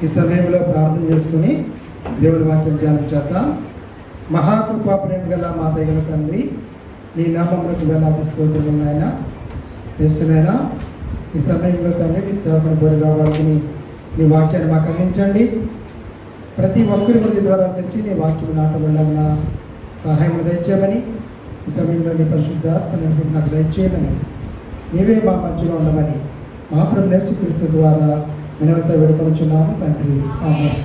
ఈ సమయంలో ప్రార్థన చేసుకుని దేవుని వాక్యం ధ్యానం చేద్దాం. మహాకృపా ప్రేమ గల మా దయగల తండ్రి, నీ నామములకు వేలాది స్తోత్రములు నాయన. యేసునైనా ఈ సమయంలో తండ్రి నీ సేవకుని బోరుగా వాడుకుని నీ వాక్యాన్ని మాకు అందించండి. ప్రతి ఒక్కరి వృద్ధి ద్వారా తెచ్చి నీ వాక్యం నాటబడిన సహాయం దయచేయమని, ఈ సమయంలో నీ పరిశుద్ధాత్మ నాకు దయచేయమని, నీవే మా మధ్యలో ఉండమని మా ప్రభువు యేసుక్రీస్తు ద్వారా వినయంతో వేడుకొనుచున్నాము తండ్రి. ఆమేన్.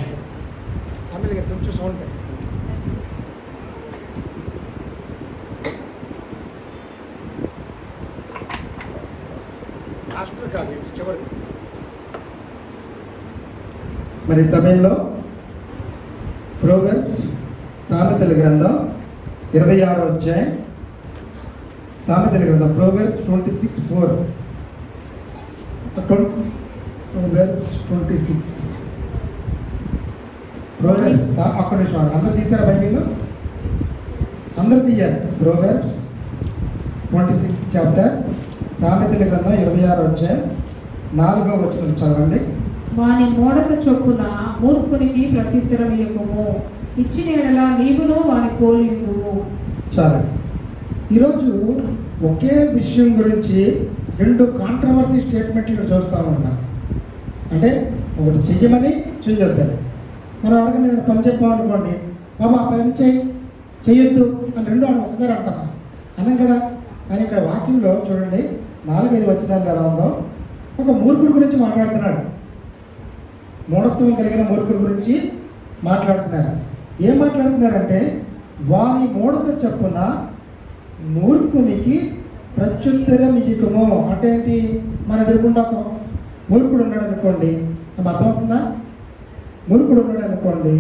కొంచెం సౌండ్ మరి సమయంలో ప్రోవర్బ్స్ సామెతల గ్రంథం 26వ అధ్యాయం, సామెతల గ్రంథం ప్రోవర్బ్స్ 26:4. ప్రోవర్బ్స్ 26. ప్రోవర్బ్స్ ఒక్క నిమిషం, అందరు తీసారా బైబిల్? అందరు తీయాలి. ప్రోవర్బ్స్ 26th చాప్టర్, సామెతల గ్రంథం 26వ అధ్యాయం 4వ వచనం చదవండి. వాని మోడక చొప్పున మూర్ఖునికి ప్రత్యుత్తరం ఇయ్యకుము, ఇచ్చిన ఎడల నీవును వాని పోలియుదువు. చాలా. ఈరోజు ఒకే విషయం గురించి 2 కాంట్రవర్సీ స్టేట్మెంట్లు చూస్తూ ఉన్నాం. అంటే ఒకటి చెయ్యమని చెయ్యొద్దని. మనం ఎవరికైనా నేను పని చెప్పామనుకోండి, బాబా పని చెయ్యొద్దు అని 2 అని ఒకసారి అంటాం అన్నాం కదా. కానీ ఇక్కడ వాక్యంలో చూడండి 4-5 వచనాలు ఎలా ఉందో. ఒక మూర్ఖుడి గురించి మాట్లాడుతున్నాడు. మూఢత్వం కలిగిన మూర్ఖుడి గురించి మాట్లాడుతున్నారు. ఏం మాట్లాడుతున్నారంటే, వాని మూఢత చొప్పున మూర్ఖునికి ప్రత్యుత్తరం ఇయ్యకము. అంటే ఏంటి? మన ఎదురుకుండా ఒక మూర్ఖుడు ఉన్నాడు అనుకోండి, అర్థమవుతుందా? మూర్ఖుడు ఉన్నాడు అనుకోండి,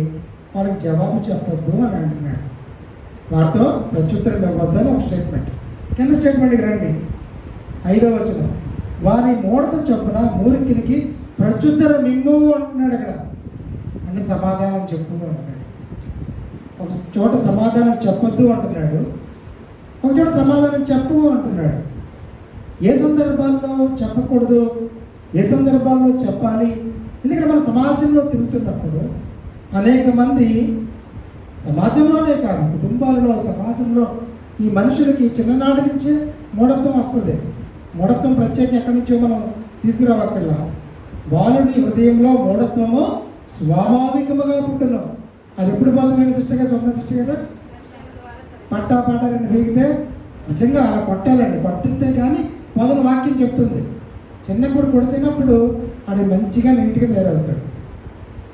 వాడికి జవాబు చెప్పొద్దు అని అంటున్నాడు. వాడితో ప్రత్యుత్తరం ఇవ్వద్దు అని ఒక స్టేట్మెంట్. కింద స్టేట్మెంట్కి రండి, 5వ వచనం. వారి మూఢత చొప్పున మూర్ఖునికి ప్రత్యుత్తరం ఇమ్ము అంటున్నాడు. ఇక్కడ అంటే సమాధానం చెప్పు అంటున్నాడు. ఒక చోట సమాధానం చెప్పొద్దు అంటున్నాడు, ఒక చోట సమాధానం చెప్పు అంటున్నాడు. ఏ సందర్భాల్లో చెప్పకూడదు, ఏ సందర్భాల్లో చెప్పాలి? ఎందుకంటే మన సమాజంలో తిరుగుతున్నప్పుడు అనేక మంది, సమాజంలోనే కాదు కుటుంబాలలో, సమాజంలో ఈ మనుషులకి చిన్ననాటి నుంచే మూఢత్వం వస్తుంది. మూఢత్వం ప్రత్యేకంగా ఎక్కడి నుంచో మనం తీసుకురావక్కర్లా. బాలుడి హృదయంలో మూఢత్వము స్వాభావికముగా పుట్టున్నాం. అది ఎప్పుడు పోతుందండి సిస్టర్ గారు, స్వప్న సిస్టర్ గారు? పట్టా 2 పీకితే నిజంగా అలా కొట్టాలండి. కొట్టితే కానీ మొదటి వాక్యం చెప్తుంది. చిన్నప్పుడు కొడితేనప్పుడు అది మంచిగా నీట్గా తయారవుతాడు.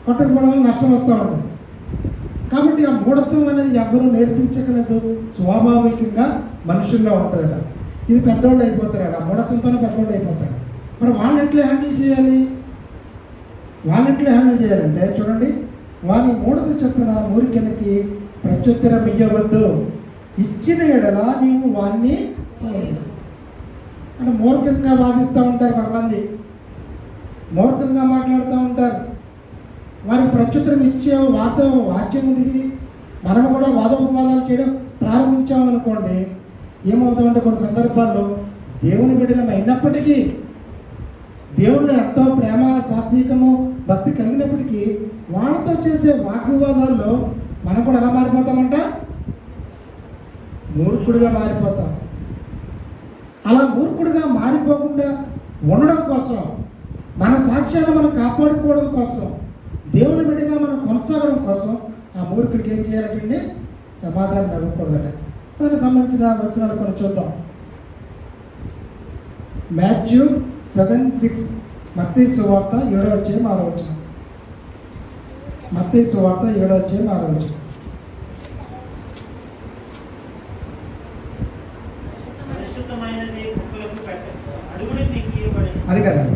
కొట్టకపోవడం వల్ల నష్టం వస్తూ ఉంటుంది. కాబట్టి ఆ మూఢత్వం అనేది ఎవరు నేర్పించగలదు, స్వాభావికంగా మనుషుల్లో ఉంటుందట. ఇది పెద్దోళ్ళు అయిపోతారు, ఆ మూఢత్వంతోనే పెద్దోళ్ళు అయిపోతారు. మరి వాళ్ళని ఎట్లా హ్యాండిల్ చేయాలి? అంటే చూడండి, వాని మూఢత చొప్పున మూర్ఖునికి ప్రత్యుత్తరం ఇవ్వవద్దు, ఇచ్చిన ఎడల నీవు వాన్ని. అంటే మూర్ఖంగా వాదిస్తూ ఉంటారు కొంతమంది, మూర్ఖంగా మాట్లాడుతూ ఉంటారు. వారికి ప్రత్యుత్తరం ఇచ్చే వాక్యం ఉంది. మనం కూడా వాదోపవాదాలు చేయడం ప్రారంభించామనుకోండి, ఏమవుతామంటే కొన్ని సందర్భాల్లో దేవుని బిడ్డలం అయినప్పటికీ, దేవుళ్ళు ఎంతో ప్రేమ, సాత్వికము, భక్తి కలిగినప్పటికీ వాళ్ళతో చేసే వాగ్వివాదాల్లో మనం కూడా ఎలా మారిపోతామంట? మూర్ఖుడిగా మారిపోతాం. అలా మూర్ఖుడిగా మారిపోకుండా ఉండడం కోసం, మన సాక్ష్యాన్ని మనం కాపాడుకోవడం కోసం, దేవుని బిడ్డగా మనం కొనసాగడం కోసం ఆ మూర్ఖుడికి ఏం చేయాలంటే సమాధానం ఇవ్వకూడదట. దానికి సంబంధించిన వచనాలు కొన్ని చూద్దాం. మాథ్యూ 7:6, మత్తయి సువార్త 7వ అధ్యాయం 6వ వచనం. మత్తయి సువార్త 7వ అధ్యాయం 6వ వచనం. అది కదండి,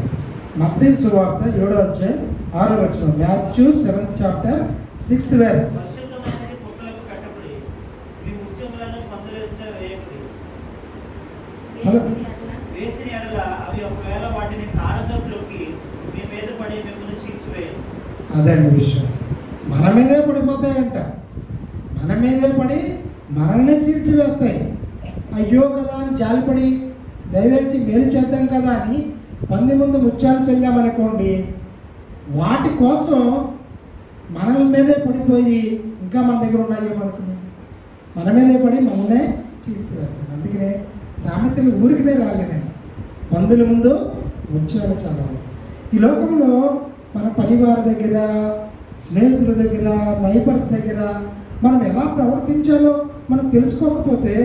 మత్తయి సువార్త 7వ అధ్యాయం 6వ వచనం. Matthew 7th chapter 6th verse. అదండి విషయం. మన మీదే పడిపోతాయంట, మన మీదే పడి మనల్ని చీల్చివేస్తాయి. అయ్యో కదా అని జాలిపడి దయదలిచి మేలు చేద్దాం కదా అని 10 ముందు ముత్యాలు చెల్లామనుకోండి, వాటి కోసం మన మీదే పడిపోయి ఇంకా మన దగ్గర ఉన్నాయేమనుకుని మన మీదే పడి మననే చీల్చివేస్తాను. అందుకనే సామెతలు ఊరికినే రాలేనండి. పందుల ముందు ముత్యాలు చాలా. ఈ లోకంలో మన పరివారి దగ్గర, స్నేహితుల దగ్గర, నైబర్స్ దగ్గర మనం ఎలా ప్రవర్తించాలో మనం తెలుసుకోకపోతే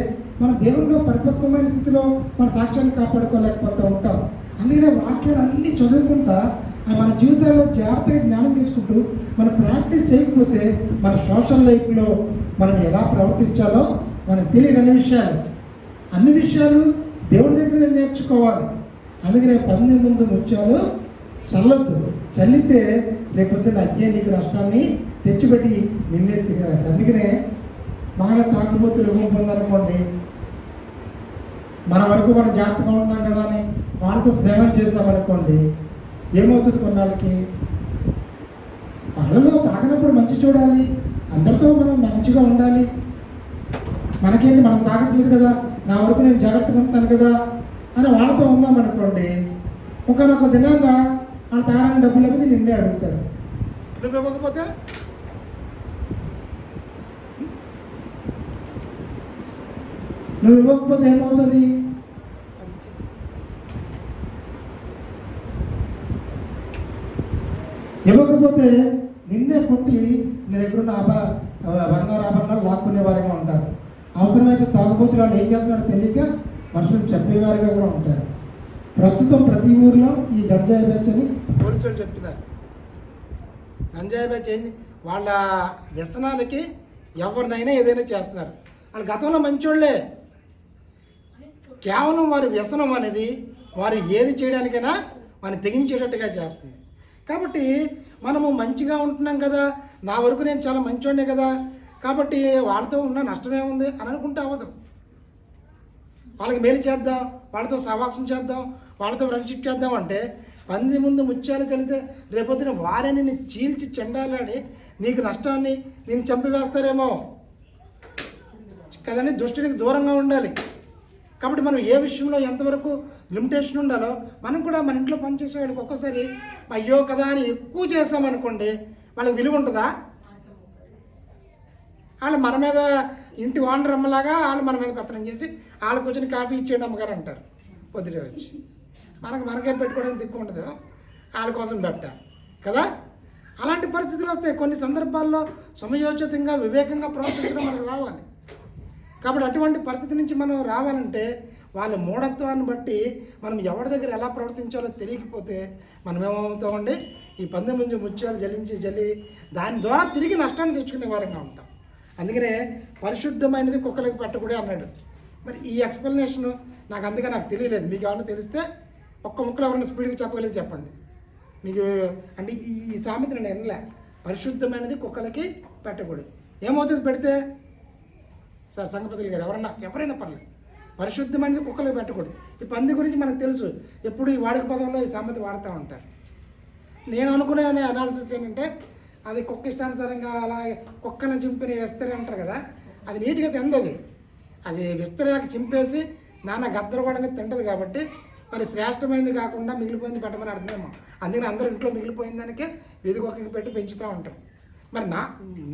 మన దేవునిలో పరిపక్వమైన స్థితిలో మన సాక్ష్యాన్ని కాపాడుకోలేకపోతూ ఉంటాం. అందుకనే వాక్యాలు అన్నీ చదువుకుంటా మన జీవితాల్లో జాగ్రత్తగా జ్ఞానం తీసుకుంటూ మనం ప్రాక్టీస్ చేయకపోతే మన సోషల్ లైఫ్లో మనం ఎలా ప్రవర్తించాలో మనకు తెలియదు. అన్ని విషయాలు దేవుడి దగ్గర నేర్చుకోవాలి. అందుకనే పంది ముందు ముత్యాలు చల్లొద్దు. చల్లితే రేపొద్దున అయ్యే నీకు నష్టాన్ని తెచ్చిపెట్టి నిన్నే తిరిగేస్తాను. అందుకనే బాగా తాగుబోతులు పొందనుకోండి, మన వరకు మనం జాగ్రత్తగా ఉన్నాం కదా అని వాళ్ళతో స్నేహం చేస్తామనుకోండి, ఏమవుతుంది? కొన్నాళ్ళకి వాళ్ళలో తాగినప్పుడు మంచి చూడాలి, అందరితో మనం మంచిగా ఉండాలి. మనకేంటి, మనం తాగట్లేదు కదా, నా వరకు నేను జాగ్రత్తగా ఉంటాను కదా అని వాళ్ళతో ఉన్నామనుకోండి, ఒకనొక దినాన వాళ్ళు తాగడానికి డబ్బులు లేకపోతే నిన్నే అడుగుతారు. నువ్వు ఇవ్వకపోతే ఏమవుతుంది? ఇవ్వకపోతే నిన్నే కొట్టి నీ దగ్గర ఉన్న బంగారు ఆభరణాలు లాక్కునే వారిగా ఉంటారు. అవసరమైతే తాగుబోతులు వాళ్ళు ఏం చేస్తున్నారో తెలియక మనుషులు చెప్పేవారిగా కూడా ఉంటారు. ప్రస్తుతం ప్రతి ఊరిలో ఈ గంజాయి బ్యాచ్ అని పోలీసులు చెప్తున్నారు. గంజాయి బ్యాచ్ ఏంటి? వాళ్ళ వ్యసనాలకి ఎవరినైనా ఏదైనా చేస్తున్నారు. వాళ్ళు గతంలో మంచోళ్ళే, కేవలం వారి వ్యసనం అనేది వారు ఏది చేయడానికైనా వారిని తెగించేటట్టుగా చేస్తుంది. కాబట్టి మనము మంచిగా ఉంటున్నాం కదా, నా వరకు నేను చాలా మంచోడే కదా, కాబట్టి వాళ్ళతో ఉన్న నష్టమేముంది అని అనుకుంటే అవ్వదు. వాళ్ళకి మేలు చేద్దాం, వాళ్ళతో సహవాసం చేద్దాం, వాళ్ళతో ఫ్రెండ్షిప్ చేద్దాం అంటే పంది ముందు ముత్యాలు చల్లితే రేపొద్దున వారే నిన్ను చీల్చి చెండాలని నీకు నష్టాన్ని నేను చంపివేస్తారేమో కదండి. దుష్టునికి దూరంగా ఉండాలి. కాబట్టి మనం ఏ విషయంలో ఎంతవరకు లిమిటేషన్ ఉండాలో మనం కూడా మన ఇంట్లో పనిచేసే వాళ్ళకి ఒక్కోసారి అయ్యో కదా అని ఎక్కువ చేసామనుకోండి, వాళ్ళకి విలువ ఉంటుందా? వాళ్ళు మన మీద ఇంటి ఓనర్ అమ్మలాగా వాళ్ళు మన మీద పెత్తనం చేసి వాళ్ళకి వచ్చిన కాఫీ ఇచ్చేయండి అమ్మగారు అంటారు పొద్దుటే వచ్చి. మనకేం పెట్టుకోవడానికి దిక్కు ఉండదు, వాళ్ళ కోసం పెట్టాలి కదా. అలాంటి పరిస్థితులు వస్తాయి. కొన్ని సందర్భాల్లో సమయోచితంగా వివేకంగా ప్రవర్తించడం మనకు రావాలి. కాబట్టి అటువంటి పరిస్థితి నుంచి మనం రావాలంటే వాళ్ళ మూఢత్వాన్ని బట్టి మనం ఎవరి దగ్గర ఎలా ప్రవర్తించాలో తెలియకపోతే మనం ఏమవుతామండి, ఈ పందెం నుంచి ముత్యాలు జల్లి దాని ద్వారా తిరిగి నష్టాన్ని తెచ్చుకునే వారంగా ఉంటాం. అందుకనే పరిశుద్ధమైనది కుక్కలకి పెట్టకూడదు అన్నాడు. మరి ఈ ఎక్స్ప్లెనేషన్ నాకు తెలియలేదు. మీకు ఏమన్నా తెలిస్తే ఒక్క ముక్కలు ఎవరైనా స్పీడ్గా చెప్పగలిగి చెప్పండి. మీకు అంటే ఈ సామెత నేను వినలే. పరిశుద్ధమైనది కుక్కలకి పెట్టకూడదు. ఏమవుతుంది పెడితే? సార్ సంగపతులు గారు ఎవరైనా పర్లేదు, పరిశుద్ధమైనది కుక్కలకి పెట్టకూడదు. ఈ పంది గురించి మనకు తెలుసు, ఎప్పుడు ఈ వాడుక పదంలో ఈ సామెత వాడుతూ ఉంటారు. నేను అనుకునే అనాలిసిస్ ఏంటంటే, అది కుక్క ఇష్టానుసారంగా అలా కుక్కను చింపిన విస్తరి అంటారు కదా, అది నీట్గా తిందది. అది విస్తరాక చింపేసి నాన్న గద్దరగోడంగా తింటుంది. కాబట్టి మరి శ్రేష్టమైనది కాకుండా మిగిలిపోయింది పెట్టమని అర్థమేమో. అందుకని అందరూ ఇంట్లో మిగిలిపోయిన దానికే వీధి కుక్కకి పెట్టి పెంచుతూ ఉంటారు. మరి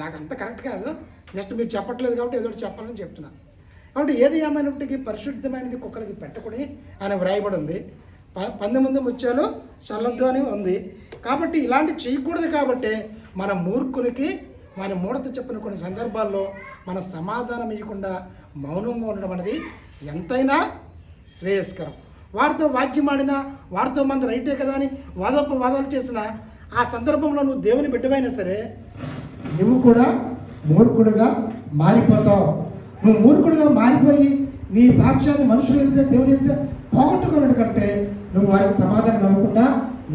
నాకు అంత కరెక్ట్ కాదు, జస్ట్ మీరు చెప్పట్లేదు కాబట్టి ఏదో చెప్పాలని చెప్తున్నాను. కాబట్టి ఏది ఏమైనప్పటికీ పరిశుద్ధమైనది కుక్కలకి పెట్టకూడదు అని వ్రాయబడి ఉంది. పంది ముందు ముత్యాలు చల్లొద్దు అని ఉంది. కాబట్టి ఇలాంటి చేయకూడదు. కాబట్టి మన మూర్ఖునికి మన మూఢత చెప్పిన కొన్ని సందర్భాల్లో మన సమాధానం ఇవ్వకుండా మౌనంగా ఉండడం అనేది ఎంతైనా శ్రేయస్కరం. వారితో వాద్యమాడినా, వారితో మంది రైటే కదా అని వాదోపవాదాలు చేసిన ఆ సందర్భంలో నువ్వు దేవుని బిడ్డవైనా సరే నువ్వు కూడా మూర్ఖుడుగా మారిపోతావు. నువ్వు మూర్ఖుడుగా మారిపోయి నీ సాక్ష్యాన్ని మనుషులు ఎదిగితే దేవుని ఎదిగితే పోగొట్టుకున్నట్టు కంటే నువ్వు వారికి సమాధానం ఇవ్వకుండా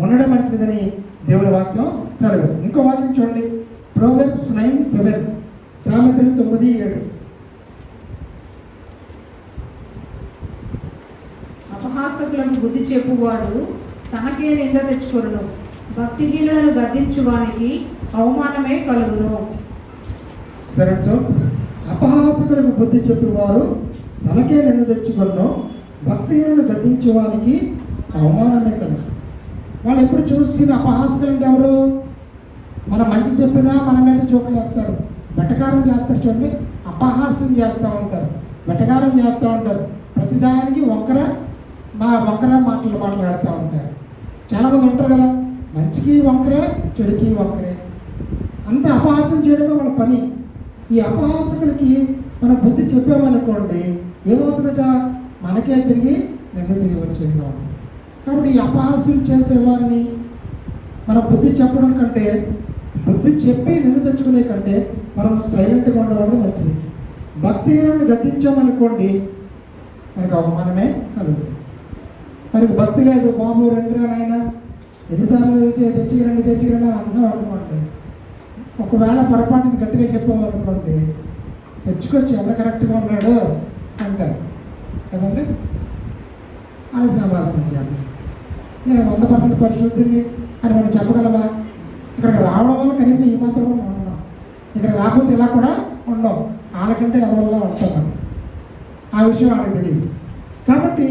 ఉండడం మంచిదని దేవుని వాక్యం సెలవిస్తుంది. ఇంకో వాక్యం చూడండి, ప్రోవర్బ్స్ 9:7, సామెతలు 9:7. అపహాసకులకు బుద్ధి చెప్పువాడు తనకే నింద తెచ్చుకొనును, భక్తిహీనులను గద్దించువానికి అవమానమే కలుగును. సరే, సో అపహాసకులకు బుద్ధి చెప్పువారు తనకే నింద తెచ్చుకొనును, భక్తిహీనులను గద్దించువానికి అవమానమే కలుగు. వాళ్ళు ఎప్పుడు చూసిన అపహాస్యులు అంటే ఎవరు? మనం మంచి చెప్పినా మన మీద జోకులు వేస్తారు, వెటకారం చేస్తారు. చూడండి, అపహాస్యం చేస్తూ ఉంటారు, వెటకారం చేస్తూ ఉంటారు. ప్రతిదానికి వంకర మాటలు మాట్లాడుతూ ఉంటారు. చాలామంది ఉంటారు కదా, మంచికి వంకరే, చెడుకి వంకరే, అంత అపహాస్యం చేయడమే వాళ్ళ పని. ఈ అపహాసకులకి మనం బుద్ధి చెప్పామనుకోండి, ఏమవుతుందట? మనకే తిరిగి నెగటివ్ వచ్చేది కాబట్టి. కాబట్టి ఈ అపహాస్యం చేసేవారిని మనం బుద్ధి చెప్పడం కంటే, బుద్ధి చెప్పి నిన్ను తెచ్చుకునే కంటే మనం సైలెంట్గా ఉండడం మంచిది. భక్తిహీనుడిని గద్దించామనుకోండి, మనకు అవమానమే కలుగుతుంది. మనకు భక్తి లేదు, బాబు రెండుగా నాయన ఎన్నిసార్లు చర్చికి రండి అని అన్నాం అనుకోండి, ఒకవేళ పొరపాటుని గట్టిగా చెప్పామనుకోండి, తెచ్చుకొచ్చి ఎవరు కరెక్ట్గా ఉన్నాడు అంటారు కదండి. అని సమాధానం చేయాలి. నేను 100% పరిశుద్ధిని అని మనం చెప్పగలమా? ఇక్కడికి రావడం వల్ల కనీసం ఈ మాత్రం ఉన్నాం, ఇక్కడ రాకపోతే ఇలా కూడా ఉండవు, వాళ్ళకంటే ఎవరిలో ఉంటాం. ఆ విషయం వాళ్ళకి తెలియదు. కాబట్టి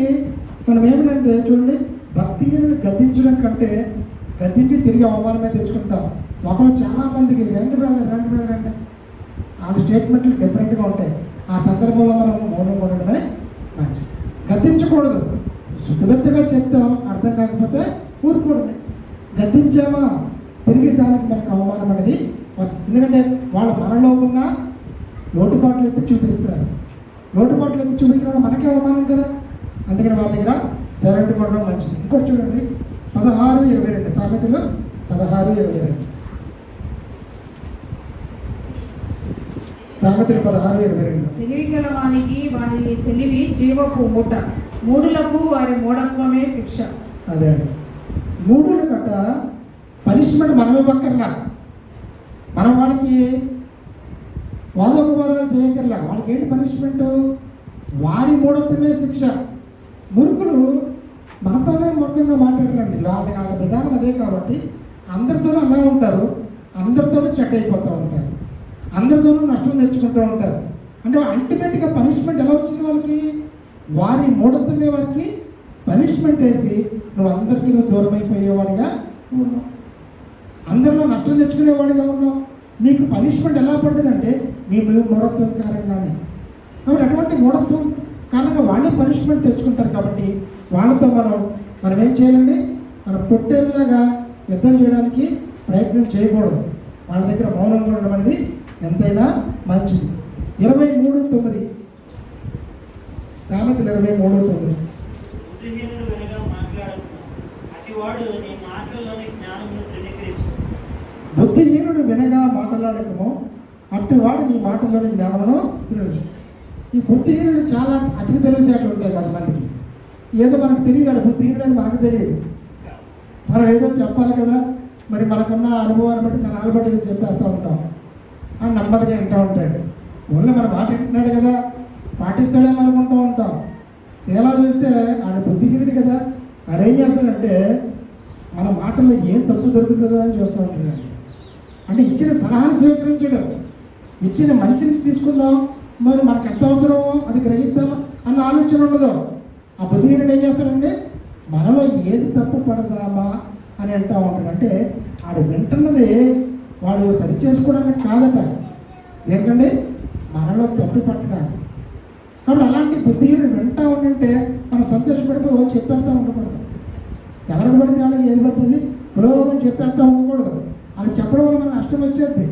మనం ఏమిటంటే చూడండి, భక్తిహీనుని గద్దించడం కంటే గద్దించి తిరిగి అవమానమే తెచ్చుకుంటాం. ఒకరు చాలామందికి రెండు బ్రదర్ అంటే వాళ్ళ స్టేట్మెంట్లు డిఫరెంట్గా ఉంటాయి. ఆ సందర్భంలో మనం మౌనం ఉండడమే మంచిది. గద్దించకూడదు, శుద్ధబెత్తగా చెప్తాం, అర్థం కాకపోతే ఊరుకోవడమే. గద్దించామా తిరిగి దానికి మనకు అవమానం అనేది వస్తుంది. ఎందుకంటే వాళ్ళు మనలో ఉన్న లోటుపాట్లు ఎత్తి చూపిస్తారు. లోటుపాట్లు ఎత్తి చూపించడం మనకే అవమానం కదా. అందుకని వాళ్ళ దగ్గర సైలెంట్గా ఉండడం మంచిది. ఇంకోటి చూడండి, 16:22 సామెతలు 16:22. సామెతలు 16:22. తెలివి గల వానికి వాడి తెలివి జీవపు మూట, మూడులకు వారి మూఢత్వమే శిక్ష. అదే అండి, మూడుల కట్ట పనిష్మెంట్ మనం ఇవ్వక్కర్లా, మనం వాళ్ళకి వాదోపవాదాలు చేయక్కర్లా. వాళ్ళకి ఏంటి పనిష్మెంట్? వారి మూఢత్వమే శిక్ష. మురుకులు మనతోనే ముఖ్యంగా మాట్లాడరండి, వాళ్ళ విధానం అదే. కాబట్టి అందరితోనూ అలా ఉంటారు, అందరితోనూ చెడ్డ అయిపోతూ ఉంటారు, అందరితోనూ నష్టం తెచ్చుకుంటూ ఉంటారు. అంటే అల్టిమేట్గా పనిష్మెంట్ ఎలా వచ్చింది వాళ్ళకి? వారి మూఢత్వమే వారికి పనిష్మెంట్ వేసి అందరికీ దూరం అయిపోయేవాడిగా ఉన్నావు, అందరిలో నష్టం తెచ్చుకునేవాడిగా ఉన్నావు. నీకు పనిష్మెంట్ ఎలా పడ్డదంటే నీ మూఢత్వం కారణంగానే. కాబట్టి అటువంటి మూఢత్వం కారణంగా వాళ్ళే పనిష్మెంట్ తెచ్చుకుంటారు. కాబట్టి వాళ్ళతో మనం ఏం చేయాలండి? మనం పొట్టేళ్ళలాగా యుద్ధం చేయడానికి ప్రయత్నం చేయకూడదు. వాళ్ళ దగ్గర మౌనంగా ఉండడం అనేది ఎంతైనా మంచిది. 23:9 సామెతలు 23:9. బుద్ధిహీనుడు వినగా మాట్లాడకము, అట్టువాడు నీ మాటల్లోని జ్ఞానమును తినడు. ఈ బుద్ధిహీనుడు చాలా అతి తెలివితేటలు ఉంటాయి కొంతమందికి. ఏదో మనకు తెలియదు, బుద్ధిహీనుడు అని మనకు తెలియదు. మనం ఏదో చెప్పాలి కదా, మరి మనకున్న అనుభవాన్ని బట్టి సలహాలు బట్టి ఏదో చెప్పేస్తూ ఉంటాం. అని నెమ్మదిగా వింటూ ఉంటాడు. ఓన్లీ మన మాట వింటున్నాడు కదా, పాటిస్తాడేమో అనుకుంటూ ఉంటాం. ఎలా చూస్తే ఆడ బుద్ధిహీనుడు కదా, ఆడేం చేస్తాడంటే మన మాటల్లో ఏం తప్పు దొరుకుతుందో అని చూస్తూ ఉంటున్నాడు. అంటే ఇచ్చిన సలహాను స్వీకరించడం, ఇచ్చిన మంచిని తీసుకుందాం, మరి మనకు ఎంత అవసరమో అది గ్రహిద్దాం అన్న ఆలోచన ఉండదు. ఆ బుద్ధిహీనుడు ఏం చేస్తాడంటే మనలో ఏది తప్పు పడదామా అని అంటూ ఉంటాడు. అంటే ఆడు వింటున్నది వాడు సరి చేసుకోవడానికి కాదట, ఎందుకంటే మనలో తప్పు పట్టడానికి. కాబట్టి అలాంటి బుద్ధిహీనుడు వింటూ ఉంటుంటే మనం సంతోషపడిపోయి చెప్పేస్తూ ఉండకూడదు. ఎవరికి పడితే వాళ్ళకి ఏది పడుతుంది పురోగమని చెప్పేస్తూ ఉండకూడదు. అది చెప్పడం వల్ల మనకు నష్టం వచ్చేది.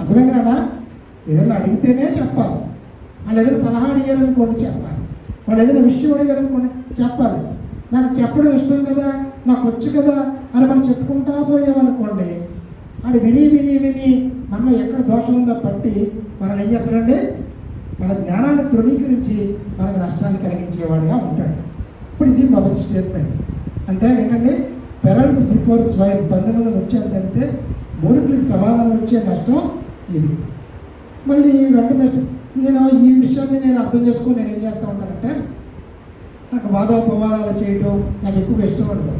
అర్థమైంది కదా? ఏదైనా అడిగితేనే చెప్పాలి. వాళ్ళు ఏదైనా సలహా అడిగారనుకోండి చెప్పాలి, వాళ్ళు ఏదైనా విషయం అడిగారనుకోండి చెప్పాలి. నాకు చెప్పడం ఇష్టం కదా, నాకు వచ్చు కదా అని మనం చెప్పుకుంటా పోయామనుకోండి, అది విని మనలో ఎక్కడ దోషం ఉందో పట్టి మనం ఏం చేస్తాడంటే మన జ్ఞానాన్ని తృణీకరించి మనకు నష్టాన్ని కలిగించేవాడిగా ఉంటాడు. ఇప్పుడు ఇది మొదటి స్టేట్మెంట్. అంటే ఏంటంటే పెరల్స్ బిఫోర్ స్వైన్, 19 వచ్చేది తెలిస్తే మూర్ఖులకి సమాధానం వచ్చే నష్టం ఇది. మళ్ళీ వెంటనే నేను ఈ విషయాన్ని నేను అర్థం చేసుకొని నేను ఏం చేస్తూ ఉంటానంటే నాకు వాదోపవాదాలు చేయడం నాకు ఎక్కువ ఇష్టం ఉండదు.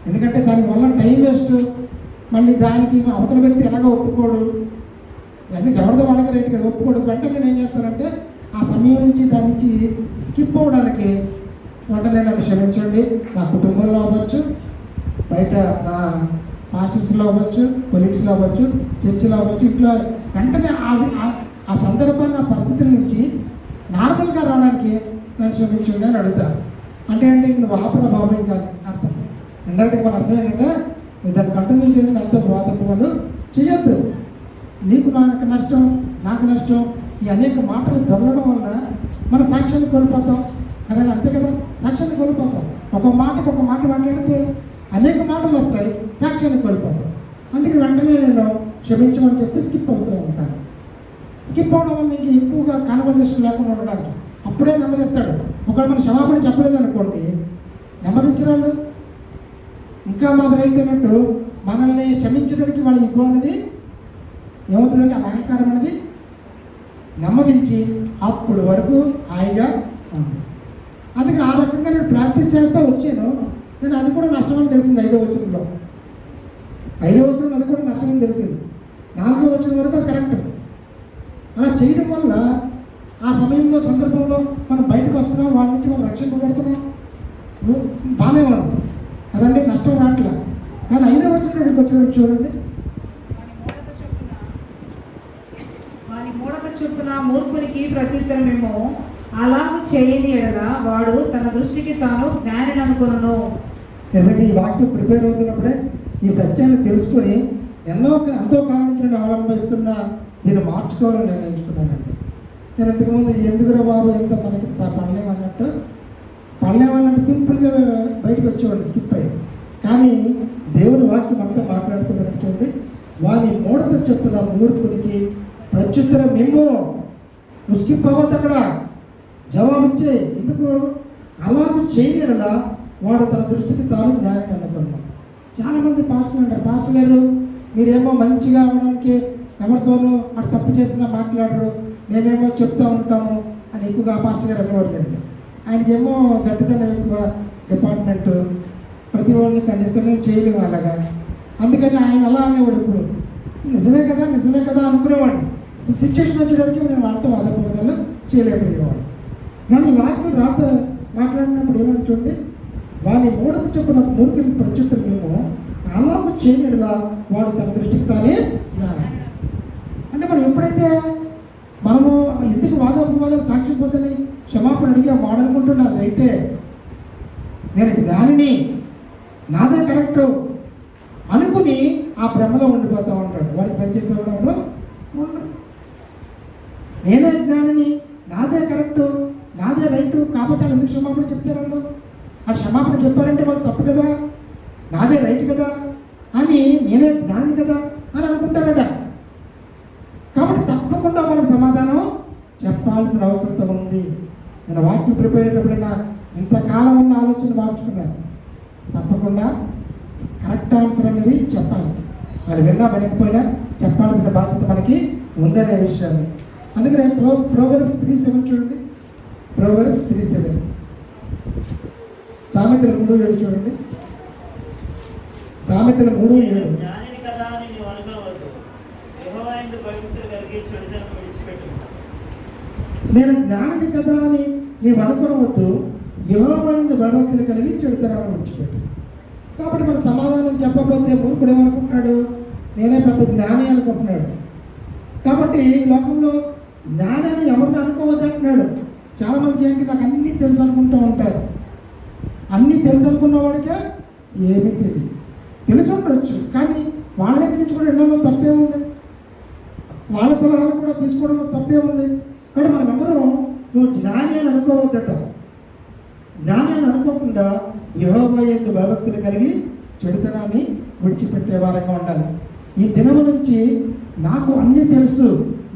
ఎందుకంటే దానివల్ల టైం వేస్ట్, మళ్ళీ దానికి అవతల వ్యక్తి ఎలాగో ఒప్పుకోడు, ఎందుకు ఎవరిదో వాళ్ళకి రేటు కదా ఒప్పుకోడు. వెంటనే నేను ఏం చేస్తానంటే ఆ సమయం నుంచి దాని నుంచి స్కిప్ అవ్వడానికి వెంటనే నన్ను క్షమించండి, మా కుటుంబంలో అవ్వచ్చు, బయట నా మాస్టర్స్లో అవ్వచ్చు, కొలీగ్స్లో అవ్వచ్చు, చర్చిలో అవ్వచ్చు, ఇంట్లో వెంటనే ఆ సందర్భాన్ని, ఆ పరిస్థితుల నుంచి నార్మల్గా రావడానికి నేను క్షమించండి అని అడుగుతాను. అంటే నువ్వు ఆపద బాబు ఇంకా అర్థం. ఇండైరెక్ట్గా మన అర్థం ఏంటంటే నువ్వు దాన్ని కంటిన్యూ చేసిన అంత బాధపడాలు చేయొద్దు. నీకు నాకు నష్టం, నాకు నష్టం, ఈ అనేక మాటలు దొరకడం వల్ల మన సాక్ష్యాన్ని కోల్పోతాం కదా. అంతే కదా, సాక్ష్యాన్ని కోల్పోతాం. ఒక మాట మాట్లాడితే అనేక మాటలు వస్తాయి, సాక్ష్యాన్ని కోల్పోతాం. అందుకే వెంటనే నేను క్షమించమని చెప్పి స్కిప్ అవుతూ ఉంటాను. స్కిప్ అవడం వల్ల ఇంక ఎక్కువగా కాన్వర్జేషన్ లేకుండా ఉండడానికి అప్పుడే నెమ్మదిస్తాడు. ఒకవేళ మనం క్షమాపణ చెప్పలేదు అనుకోండి, నెమ్మదించరాళ్ళు ఇంకా మాది రైట్ అన్నట్టు మనల్ని క్షమించడానికి వాళ్ళ ఇగో అనేది ఏమవుతుందంటే ఆ అహంకారం అనేది నెమ్మదించి అప్పుడు వరకు హాయిగా ఉంది. అందుకని ఆ రకంగా నేను ప్రాక్టీస్ చేస్తూ వచ్చాను. నేను అది కూడా నష్టమని తెలిసింది 5వ వచనంలో. 5వ వచనంలో అది కూడా నష్టమని తెలిసింది. 4వ వచనం వరకు అది కరెక్ట్. అలా చేయడం వల్ల ఆ సమయంలో, సందర్భంలో మనం బయటకు వస్తున్నాం, వాళ్ళ నుంచి మనం రక్షింపబడుతున్నాం, బాగానే ఉంది కదండి, నష్టం రావట్లా. కానీ 5వ వచనం దగ్గరికి వచ్చినట్టు చూడండి. వాని మూఢత చొప్పున మూర్ఖునికి ప్రత్యుత్తరమేమో, అలాగూ చేయని ఎడల వాడు తన దృష్టికి తాను జ్ఞానిని అనుకొనును. నిజంగా ఈ వాక్యం ప్రిపేర్ అవుతున్నప్పుడే ఈ సత్యాన్ని తెలుసుకొని ఎంతో కాలం నుంచి నేను అవలంబిస్తున్న దీన్ని మార్చుకోవాలని నిర్ణయించుకున్నానండి. నేను ఇంతకుముందు ఎందుకురా బాబు ఎంత మనకి పడలేమన్నట్టు సింపుల్గా బయటకు వచ్చేవాడిని, స్కిప్ అయ్యి. కానీ దేవుని వాక్యం అంతా మాట్లాడుతున్నట్టు చూడండి. వాని మూఢత చెప్పున మూర్ఖునికి ప్రత్యుత్తరం ఏమో, నువ్వు స్కిప్ అవ్వద్దు, అక్కడ జవాబు ఇచ్చే. ఎందుకు అలాగూ చేయడలా వాడు తన దృష్టికి తాను జ్ఞానం అనుకున్నాం. చాలామంది పాస్టర్లు అంటారు, పాస్టర్ గారు మీరేమో మంచిగా అవడానికి ఎవరితోనూ అటు తప్పు చేసినా మాట్లాడరు, మేమేమో చెప్తూ ఉంటాము అని ఎక్కువగా పాస్టర్ గారు అనేవాళ్ళండి. ఆయనకేమో గట్టిదనం ఎక్కువ, డిపార్ట్మెంటు ప్రతి వాళ్ళని ఖండిస్తూనే చేయలేము అలాగా. అందుకని ఆయన అలా అనేవాడు. ఇప్పుడు నిజమే కదా అనుకునేవాడిని. సిచ్యువేషన్ వచ్చేటప్పటికి నేను వాళ్ళతో వాదపోదల్లో చేయలేకపోయేవాడు. కానీ వాక్యం రాత మాట్లాడినప్పుడు ఏమని చూడండి, వాని మూఢత చొప్పున మూర్ఖునికి ప్రత్యుత్తరం మేము అలాగూ చేయనిలా వాడు తన దృష్టికి తానే జ్ఞానం. అంటే మనం ఎప్పుడైతే మనము ఎందుకు వాదోపవాదాలు సాక్ష్యం పొందని క్షమాపణ అడిగా వాడనుకుంటున్నా రైటే, నేను జ్ఞానిని, నాదే కరెక్టు అనుకుని ఆ భ్రమలో ఉండిపోతూ ఉంటాడు. వాడికి సరిచేసేవాడు ఉండడు. నేనే జ్ఞానిని, నాదే కరెక్టు, నాదే రైటు, కాకపోతే వాళ్ళు ఎందుకు క్షమాపణ చెప్తారు? ఆ క్షమాపణ చెప్పారంటే వాళ్ళు తప్పు కదా, నాదే రైట్ కదా అని, నేనే జ్ఞాని కదా అని అనుకుంటారట. కాబట్టి తప్పకుండా మనకు సమాధానం చెప్పాల్సిన అవసరం ఉంది. నేను వాక్యం ప్రిపేర్ అయ్యేటప్పుడైనా ఇంతకాలం ఉన్న ఆలోచన మార్చుకున్నాను. తప్పకుండా కరెక్ట్ ఆన్సర్ అనేది చెప్పాలి. మరి విన్నా వినకపోయినా చెప్పాల్సిన బాధ్యత మనకి ఉందనే విషయాన్ని. అందుకనే ప్రోవర్బ్స్ 3:7 చూడండి. ప్రోవర్బ్స్ 3:7, సామెతలు 3:7 చూడండి. సామెతలు 3:7. నేను జ్ఞానిని కదా అని నీవు అనుకోవద్దు, యెహోవాయందు భయభక్తులు కలిగి చెడుతనాన్ని విడిచిపెట్టు. కాబట్టి మన సమాధానం చెప్పకపోతే మూర్ఖుడు ఏమనుకుంటున్నాడు, నేనే పెద్ద జ్ఞాని అనుకుంటున్నాడు. కాబట్టి ఈ లోకంలో జ్ఞాని అని ఎవరిని అనుకోవద్దు అంటున్నాడు. చాలామందికి ఏంటి, నాకు అన్నీ తెలుసు అనుకుంటూ ఉంటారు. అన్నీ తెలుసు అనుకున్న వాడికే ఏమీ తెలియదు. తెలిసి ఉండొచ్చు, కానీ వాళ్ళ దగ్గర నుంచి కూడా ఎన్నో తప్పే ఉంది, వాళ్ళ సలహాలు కూడా తీసుకోవడంలో తప్పే ఉంది. కాబట్టి మనం ఎవరూ నువ్వు జ్ఞాని అని అనుకోవద్దట. జ్ఞాని అని అనుకోకుండా యెహోవా యందు భయభక్తులు కలిగి చెడుతనాన్ని విడిచిపెట్టే వారంగా ఉండాలి. ఈ దినము నుంచి నాకు అన్నీ తెలుసు,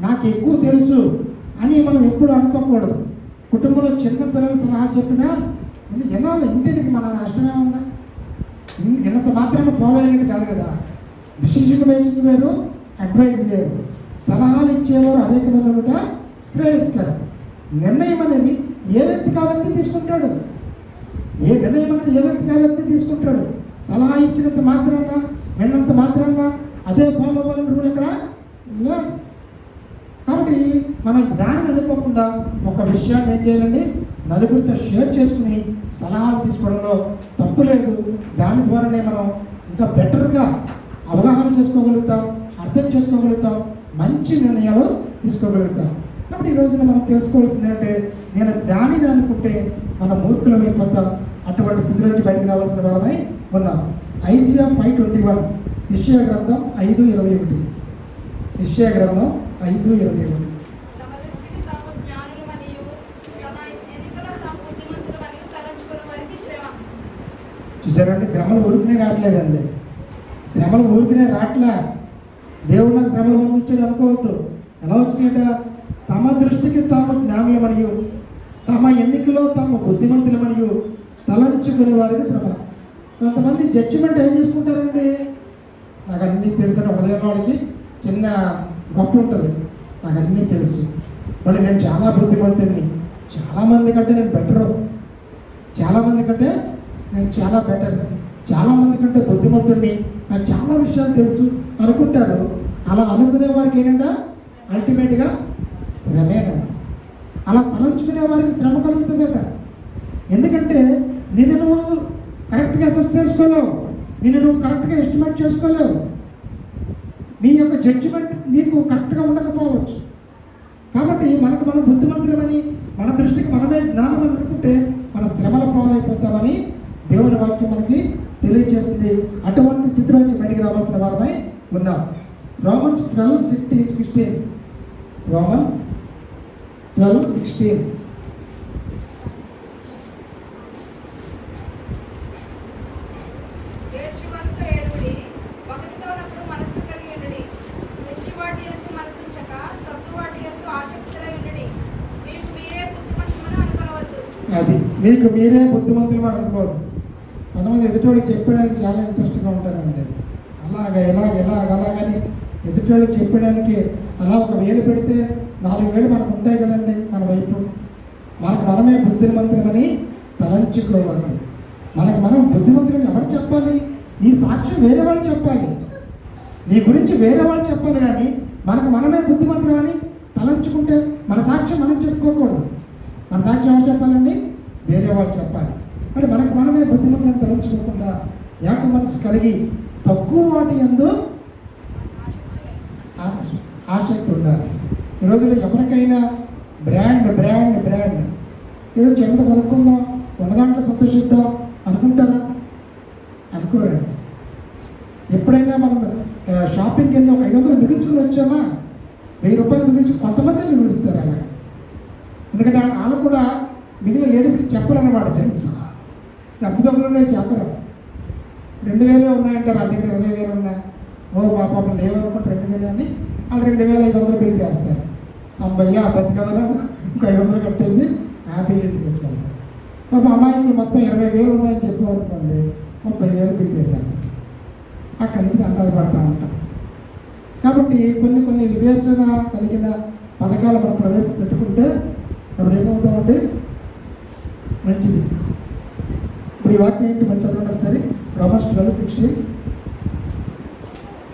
నాకు ఎక్కువ తెలుసు అని మనం ఎప్పుడు అనుకోకూడదు. కుటుంబంలో చిన్న పిల్లల సలహా చెప్పినా ఎన్నాళ్ళు ఇంటికి మన నష్టమే ఉందా, ఎంత మాత్రమే పోవేయండి కాదు కదా. డిసిషన్ మేకింగ్ వేరు, అడ్వైజ్ వేరు. సలహాలు ఇచ్చేవారు అనేక మంది ఉంట శ్రేయస్కరం. నిర్ణయం అనేది ఏ వ్యక్తి కావాలంటే తీసుకుంటాడు. ఏ నిర్ణయం అనేది ఏ వ్యక్తి కావాలంటే తీసుకుంటాడు. సలహా ఇచ్చినంత మాత్రంగా, విన్నంత మాత్రంగా అదే ఫాలో అవ్వాలని రూల్ ఎక్కడ లేదు. కాబట్టి మనం దానిని అనుకోకుండా ఒక విషయాన్ని ఏం చేయాలండి, నలుగురితో షేర్ చేసుకుని సలహాలు తీసుకోవడంలో తప్పు తప్పు లేదు. దాని ద్వారానే మనం ఇంకా బెటర్గా అవగాహన చేసుకోగలుగుతాం, అర్థం చేసుకోగలుగుతాం, మంచి నిర్ణయాలు తీసుకోగలుగుతాం. కాబట్టి ఈ రోజున మనం తెలుసుకోవాల్సింది ఏంటంటే, నేను జ్ఞానిని అనుకుంటే మనం మూర్ఖులమైపోతాం. అటువంటి స్థితి నుంచి బయటకు రావాల్సిన వారమై ఉన్నాం. ఐజియా 5:21, యెషయా గ్రంథం 5:21. యెషయా గ్రంథం 5:21. తమ దృష్టికి తాము జ్ఞానులమనియు, తమ ఎన్నికలో తాము బుద్ధిమంతులమనియు తలంచుకుని వారికి శ్రమ. చూసారండి, శ్రమలు ఊరికనే రావట్లేదండి. శ్రమలు ఊరికనే రావట్లే. దేవుడు నాకు శ్రమలు పంపించాడు అనుకోవద్దు. ఎలా వచ్చినాయట? తమ దృష్టికి తాము జ్ఞానులమనియు, తమ ఎన్నికలో తాము బుద్ధిమంతులమనియు తలంచుకునే వారికి శ్రమ. కొంతమంది జడ్జిమెంట్ ఏం చేసుకుంటారండి? నాకు అన్నీ తెలిసిన ఉదయం వాడికి చిన్న గొప్ప ఉంటుంది, నాకు అన్నీ తెలుసు, మళ్ళీ నేను చాలా బుద్ధిమంతుడిని, చాలామంది కంటే నేను బెటరు, చాలామంది కంటే నేను చాలా బెటర్, చాలామంది కంటే బుద్ధిమంతుడిని, నాకు చాలా విషయాలు తెలుసు అనుకుంటారు. అలా అనుకునే వారికి ఏంటంటే అల్టిమేట్గా శ్రమేనండి. అలా తలంచుకునే వారికి శ్రమ కలుగుతుందట. ఎందుకంటే నిన్ను నువ్వు కరెక్ట్గా అసెస్ చేసుకోలేవు, నిన్ను నువ్వు కరెక్ట్గా ఎస్టిమేట్ చేసుకోలేవు, నీ యొక్క జడ్జిమెంట్ నీకు కరెక్ట్గా ఉండకపోవచ్చు. కాబట్టి మనకు మనం బుద్ధిమంతులమని, మన దృష్టికి మనమే జ్ఞానం అని అనుకుంటే మన శ్రమల పాలైపోతామని దేవుని వాక్యం మనకి తెలియజేస్తుంది. అటువంటి స్థితి నుంచి బయటికి రావాల్సిన వారమై ఉన్నాం. రోమన్స్ 12:16. రోమన్స్ 12:16. ఏడ్చువారితో ఏడుడి, ఒకరితోనొకడు మనసు కలిగి ఉండుడి. మెచ్చువాటి యందు మనసుంచక తగ్గువాటి యందు ఆసక్తులై ఉండుడి. మీకు మీరే బుద్ధిమంతులని అనుకొనవద్దు. అది మీకు మీరే బుద్ధిమంతులు అనుకోవద్దు. కొంతమంది ఎదుటోడికి చెప్పడానికి చాలా ఇంట్రెస్ట్గా ఉంటారండి. అలాగని ఎదుటోడికి చెప్పడానికి అలా ఒక వేలు పెడితే 4 వేలు మనకు ఉంటాయి కదండి మన వైపు. మనకు మనమే బుద్ధిమంతులమని తలంచుకోవాలి. మనకు మనం బుద్ధిమంతులని ఎవరు చెప్పాలి? నీ సాక్ష్యం వేరే వాళ్ళు చెప్పాలి, నీ గురించి వేరే వాళ్ళు చెప్పాలి. కానీ మనకు మనమే బుద్ధిమంతులమని తలంచుకుంటే మన సాక్ష్యం మనం చెప్పుకోకూడదు. మన సాక్ష్యం ఎవరు చెప్పాలండి? వేరే వాళ్ళు చెప్పాలి. అంటే మనకు మనమే బుద్ధిమంతులను తలంచుకోకుండా ఏక మనసు కలిగి తక్కువ వాటి యందు ఆసక్తి ఉండాలి. ఈ రోజుల్లో ఎవరికైనా బ్రాండ్ ఏదో చిన్నది కొనుక్కుందాం, ఉన్న దాంట్లో సంతోషిద్దాం అనుకుంటారా? అనుకోరండి. ఎప్పుడైనా మనం షాపింగ్కి వెళ్ళి ఒక 500 మిగిల్చుకుని వచ్చామా, 1000 రూపాయలు మిగిల్చి కొంతమంది మిగులుస్తారు అలా. ఎందుకంటే వాళ్ళు కూడా మిగిలిన లేడీస్కి చెప్పరన్నమాట. జెంట్స్ డబ్బులునే చెప్పరు. 2000 ఉన్నాయంటారు, వాళ్ళ దగ్గర 20,000 ఉన్నాయి. ఓ మా పాపం లేవనుకుంటే 2000 అని వాళ్ళు 2500 బిల్ చేస్తారు. అబ్బాయ్యా బతికవరా ఇంకో 500 కట్టేసి హ్యాపీ ఇంటికి వచ్చారు. పాప అమ్మాయిలు మొత్తం 20,000 ఉన్నాయని చెప్పామనుకోండి, 30,000 బిల్ చేసేస్తారు. అక్కడి నుంచి దండాలు పడతా ఉంటాం. కాబట్టి కొన్ని వివేచన కలిగిన పథకాలు మనం ప్రవేశపెట్టుకుంటే అప్పుడు ఏమవుతామంటే మంచిది. ఇప్పుడు ఈ వాక్యం ఏంటి మనం చదవండి ఒకసారి. రోమన్స్ 12:16.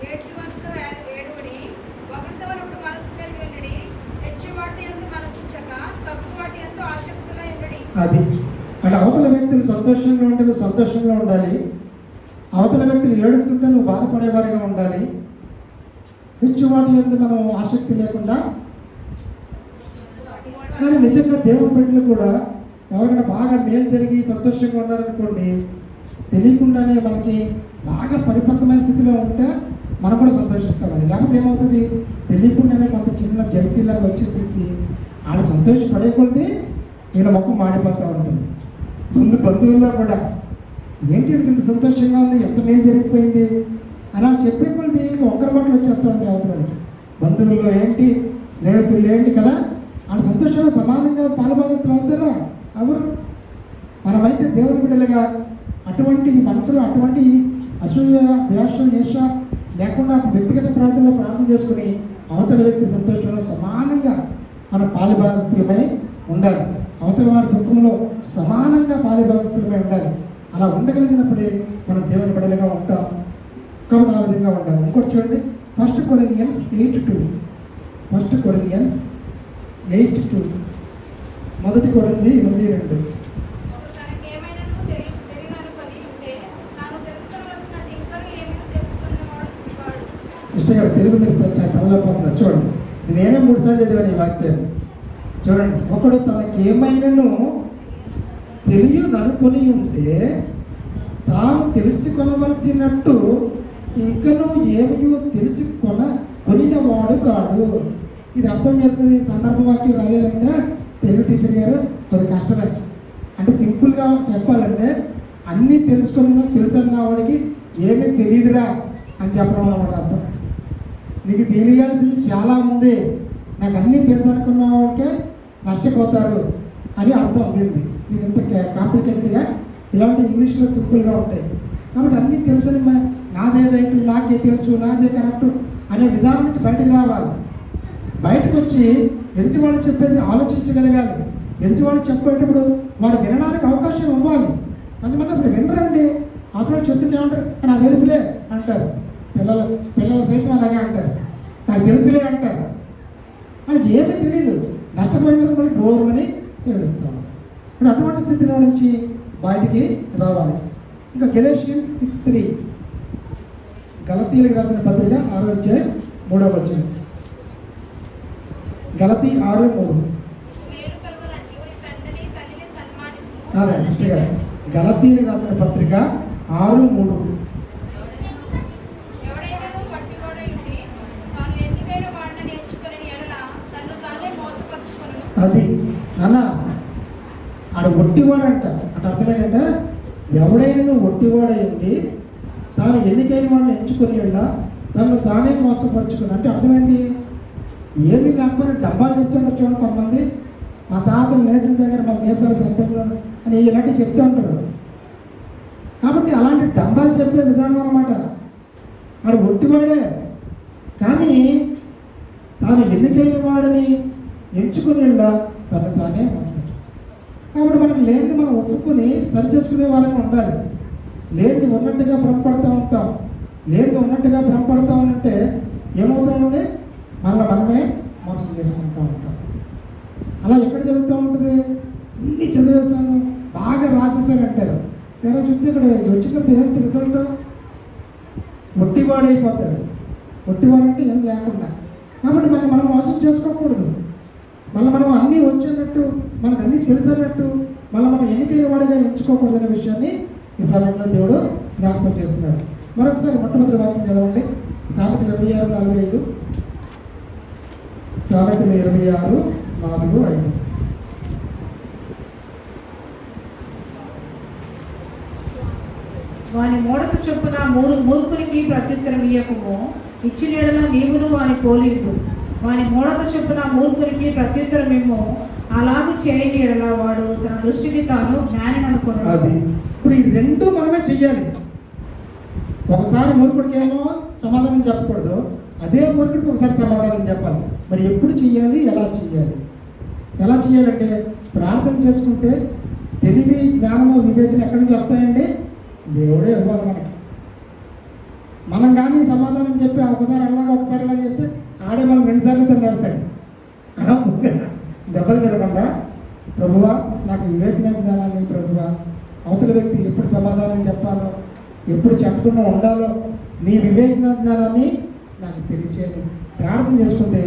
ఏడ్చువారితో ఏడుడి, ఒకరితోనొకడు మనసు కలిగి ఉండుడి. మెచ్చువాటి యందు మనసుంచక తగ్గువాటి యందు ఆసక్తులై ఉండుడి. అది అంటే అవతల వ్యక్తులు సంతోషంగా ఉంటే నువ్వు సంతోషంగా ఉండాలి, అవతల వ్యక్తులు ఏడుస్తుంటే నువ్వు బాధపడేవారిగా ఉండాలి. మెచ్చువాటి యందు మనం ఆసక్తి లేకుండా. కానీ నిజంగా దేవుని బిడ్డలు కూడా ఎవరికైనా బాగా మేలు జరిగి సంతోషంగా ఉన్నారనుకోండి, తెలియకుండానే మనకి బాగా పరిపక్వమైన స్థితిలో ఉంటే మనం కూడా సంతోషిస్తామండి. లేకపోతే ఏమవుతుంది, తెలియకుండానే కొంత చిన్న జెల్సీలాగా వచ్చేసేసి ఆడ సంతోషపడే కొద్దీ వీళ్ళ మొక్క మాడిపోతూ ఉంటుంది. బంధువుల్లో కూడా ఏంటి ఇంత సంతోషంగా ఉంది, ఎంత మేలు జరిగిపోయింది అలా చెప్పే కొద్దీ ఒక్కరి మాటలు వచ్చేస్తూ ఉంటాయి అవతలకి. బంధువుల్లో ఏంటి, స్నేహితులు ఏంటి కదా, వాళ్ళ సంతోషంలో సమానంగా పాలుభాగస్తులు అవుతారా? ఎవరు? మనమైతే దేవుని బిడ్డలుగా అటువంటి మనసులో అటువంటి అసూయ, ద్వేషం, ఈర్ష లేకుండా వ్యక్తిగత ప్రార్థనలో ప్రార్థన చేసుకుని అవతల వ్యక్తి సంతోషంలో సమానంగా మన పాలుభాగస్తులమై ఉండాలి. అవతల వారి దుఃఖంలో సమానంగా పాలుభాగస్తులమై ఉండాలి. అలా ఉండగలిగినప్పుడే మనం దేవుని బిడ్డలుగా ఉంటాం. కాబట్టి ఆ విధంగా ఉండాలి. ఇంకోటి చూడండి, 1 Corinthians 8:2. 1 Corinthians 8:2. 1 Corinthians 8:2. ఒకడు తనకేమైనాను తెలియననుకొని ఉంటే తెలుగు మీరు చదవలేకపోతున్నారు. చూడండి, నేనే 3 సార్లు చదివాను ఈ వాక్యాన్ని. చూడండి, ఒకడు తనకేమైనను తెలియననుకొని ఉంటే తాను తెలుసుకొనవలసినట్టు ఇంకనూ ఏమయో కొనినవాడు కాడు. ఇది అర్థం చేస్తుంది. సందర్భ వాక్యం రాయాలంటే తెలుగు టీచర్ గారు కొద్ది కష్టమే. అంటే సింపుల్గా చెప్పాలంటే అన్నీ తెలుసన్న వాడికి ఏమీ తెలియదురా అని చెప్పడం అన్నమాట అర్థం. నీకు తెలియాల్సింది చాలా ఉంది, నాకు అన్నీ తెలుసు అనుకున్న వాడికే నష్టపోతారు అని అర్థం ఉంది. ఇది ఇంత కాంప్లికేటెడ్గా ఇలాంటి ఇంగ్లీష్లో సింపుల్గా ఉంటాయి. కాబట్టి అన్నీ తెలుసని నాదే రైట్, నాకే తెలుసు, నాదే కరెక్ట్ అనే విధానం నుంచి బయటకు రావాలి. బయటకు వచ్చి ఎదుటి వాళ్ళు చెప్పేది ఆలోచించగలగాలి. ఎదుటి వాళ్ళు చెప్పేటప్పుడు వారు వినడానికి అవకాశం ఇవ్వాలి. కొంతమంది అసలు వినరండి. అవతల చెప్తుంటే ఏమంటారు, నాకు తెలుసులే అంటారు. పిల్లల సైతం అలాగే అంటారు, నాకు తెలుసులే అంటారు. వాళ్ళకి ఏమీ తెలియదు. నష్టపోయిన కూడా గౌరవని ఏడుస్తాం. ఇప్పుడు అటువంటి స్థితిలో నుంచి బయటికి రావాలి. ఇంకా గెలాషియన్స్ 6:3, గలతీయులకు రాసిన పత్రిక 6వ అధ్యాయం 3వ వచనం. గలతీ 6:3 కాదా సిస్టర్ గారు? గలతీయులకు రాసిన పత్రిక 6:3. అది నాన్న ఆడ ఒట్టివాడంట. అంటే అర్థమేంటంటే ఎవడైనా ఒట్టివాడై ఉండి తాను ఎన్నికైన వాడిని ఎంచుకొని ఉండా తను తానే మోసపరుచుకుని. అంటే అర్థమేంటి? ఏమీ లేకపోయినా డబ్బాలు చెప్తుంటారు చూడండి కొంతమంది. మా తాతల నేతల దగ్గర మా మేసాలు సంపంగా అని ఇలాంటివి చెప్తూ ఉంటారు. కాబట్టి అలాంటి డబ్బాలు చెప్పే విధానం అన్నమాట. ఆడు ఒట్టివాడే, కానీ తాను ఎన్నికైన వాడిని ఎంచుకుని ఉండా తను తానే మోసపరుచు. కాబట్టి మనకి లేనిది మనం ఒప్పుకొని సరి చేసుకునే వాళ్ళని ఉండాలి. లేనిది ఉన్నట్టుగా భ్రమపడుతూ ఉంటాం. లేనిది ఉన్నట్టుగా భ్రమపడుతూ ఉంటే ఏమవుతామండి? మనమే మోసం చేసుకుంటూ ఉంటాం. అలా ఎక్కడ జరుగుతూ ఉంటుంది? ఇన్ని చదివేశాను, బాగా రాసేసారంటారు. నేను చూస్తే ఇక్కడ వచ్చిన ఏంటి రిజల్ట్? ఒట్టివాడైపోతాడు. ఒట్టివాడంటే ఏం లేకుండా. కాబట్టి మనం మోసం చేసుకోకూడదు. మనం అన్నీ వచ్చేటట్టు, మనకు అన్నీ తెలిసేటట్టు మనం ఎన్నికైన వాడిగా ఎంచుకోకూడదు అనే విషయాన్ని ఈ సమయంలో దేవుడు జ్ఞాపకం చేస్తున్నాడు. మరొకసారి మొట్టమొదటి వాక్యం చదవండి. సామెతలు 26:4-5. సామెతలు 26:4-5. వాని మూడక చొప్పున మూర్ఖునికి ప్రత్యుత్తరం ఇయ్యకము, ఇచ్చిన యెడల నీవును వాని పోలియుడు. వాని మూడక చొప్పున మూర్ఖునికి ప్రత్యుత్తరం ఏమో, అలాగూ చేయని యెడల వాడు తన దృష్టికి తాను జ్ఞాని అనుకున్నాడు. అది ఇప్పుడు ఈ రెండు మనమే చెయ్యాలి. ఒకసారి మూర్ఖుడికి ఏమో సమాధానం చెప్పకూడదు, అదే మూర్ఖుడికి ఒకసారి సమాధానం చెప్పాలి. మరి ఎప్పుడు చెయ్యాలి, ఎలా చెయ్యాలి? ఎలా చెయ్యాలంటే ప్రార్థన చేసుకుంటే తెలివి, జ్ఞానము, వివేచన ఎక్కడి నుంచి వస్తాయండి? దేవుడే ఇవ్వాలి మనకి. మనం కానీ సమాధానం చెప్పి ఒకసారి అలాగా ఒకసారి అలా చెప్తే ఆడే మనం 2 సార్లు తినేస్తాడు. అలా దెబ్బలు తినకుండా, ప్రభువా నాకు వివేచన జ్ఞానాన్ని, ప్రభువా అవతల వ్యక్తి ఎప్పుడు సమాధానం చెప్పాలో, ఎప్పుడు చెప్పకుండా ఉండాలో నీ వివేచన జ్ఞానాన్ని నాకు తెలియచేయని ప్రార్థన చేసుకుంటే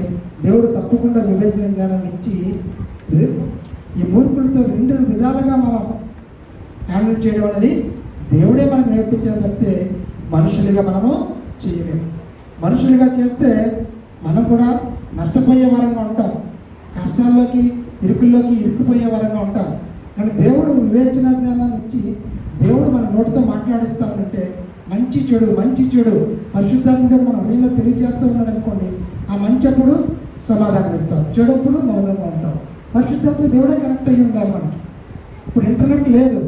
దేవుడు తప్పకుండా వివేచన జ్ఞానాన్ని ఇచ్చి ఈ మూర్ఖులతో 2 విధాలుగా మనం హ్యాండిల్ చేయడం అనేది దేవుడే మనకు నేర్పించేది తప్పితే మనుషులుగా మనము చేయలేము. మనుషులుగా చేస్తే మనం కూడా నష్టపోయే వారంగా ఉంటాం. కష్టాల్లోకి, ఇరుకుల్లోకి ఇరుక్కుపోయే వారంగా ఉంటాం. కానీ దేవుడు వివేచన జ్ఞానాన్ని ఇచ్చి దేవుడు మన నోటితో మాట్లాడిస్తామంటే మంచి చెడు పరిశుద్ధాత్మగా మన హృదయంలో తెలియజేస్తూ ఉన్నాడు అనుకోండి, ఆ మంచి అప్పుడు సమాధానం ఇస్తాం, చెడుప్పుడు మౌనంగా ఉంటాం. పరిశుద్ధాత్మ దేవుడే కరెక్ట్ అయ్యి ఉండాలి మనకి. ఇప్పుడు ఇంటర్నెట్ లేదు,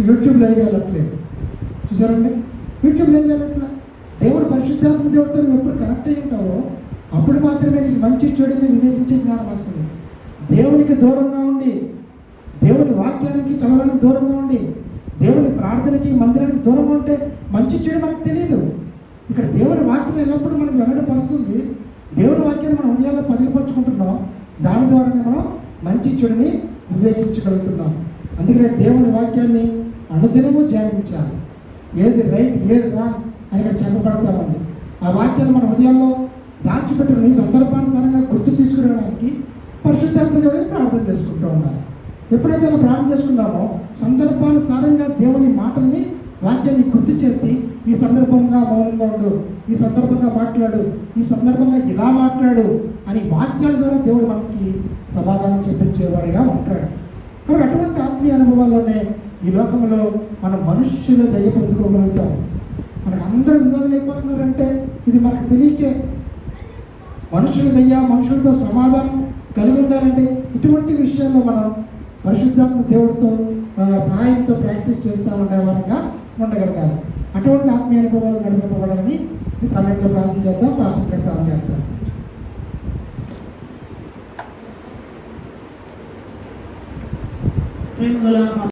యూట్యూబ్ లైవ్ వెళ్ళట్లేదు, చూసారండి? యూట్యూబ్ లైవ్ వెళ్ళట్లేదు. దేవుడు పరిశుద్ధాత్మ దేవుడితో నువ్వు ఎప్పుడు కనెక్ట్ అయ్యి ఉంటావో అప్పుడు మాత్రమే నీకు మంచి చెడుని వివేచించే జ్ఞానం వస్తుంది. దేవునికి దూరంగా ఉండి, దేవుని వాక్యానికి చదవడానికి దూరంగా ఉండి, దేవుని ప్రార్థనకి, మందిరానికి దూరంగా ఉంటే మంచి చెడు మనకు తెలియదు. ఇక్కడ దేవుని వాక్యం ఎల్లప్పుడూ మనకు వెల్లడిపరుస్తుంది. దేవుని వాక్యాన్ని మన హృదయాల్లో పదిలిపరుచుకుంటున్నాం. దాని ద్వారానే మనం మంచి చెడుని వివేచించగలుగుతున్నాం. అందుకనే దేవుని వాక్యాన్ని అనుదినము ధ్యానించాలి. ఏది రైట్, ఏది రాంగ్ అని ఇక్కడ చెప్పబడతామండి. ఆ వాక్యాన్ని మన హృదయంలో దాచిపెట్టుకుని సందర్భానుసారంగా గుర్తు తీసుకురావడానికి పరిశుద్ధాత్మ దేవుడికి ప్రార్థన చేసుకుంటూ ఉండాలి. ఎప్పుడైతే అలా ప్రార్థన చేసుకున్నామో సందర్భానుసారంగా దేవుని మాటల్ని వాక్యాన్ని గుర్తు చేసి ఈ సందర్భంగా మౌనంగా ఉండు, ఈ సందర్భంగా మాట్లాడు, ఈ సందర్భంగా ఇలా మాట్లాడు అని వాక్యాల ద్వారా దేవుడు మనకి సమాధానం చెప్పించేవాడిగా ఉంటాడు. కాబట్టి అటువంటి ఆత్మీయ అనుభవాల్లోనే ఈ లోకంలో మనం మనుష్యుల దయ పొందుకోగలుగుతాం. మనకు అందరూ వినోదలు అయిపోతున్నారంటే ఇది మనకు తెలియకే. మనుషుల దయ, మనుషులతో సమాధానం కలిగి ఉండాలంటే ఇటువంటి విషయాల్లో మనం పరిశుద్ధాత్మ దేవుడితో సహాయంతో ప్రాక్టీస్ చేస్తూ ఉండేవారంగా ఉండగలగాలి. అటువంటి ఆత్మీయ అనుభవాలు నడిపింపబడాలని ఈ సమయంలో ప్రార్థన చేద్దాం. పాస్టర్ గారు ప్రార్థన చేస్తాం. ప్రేమగల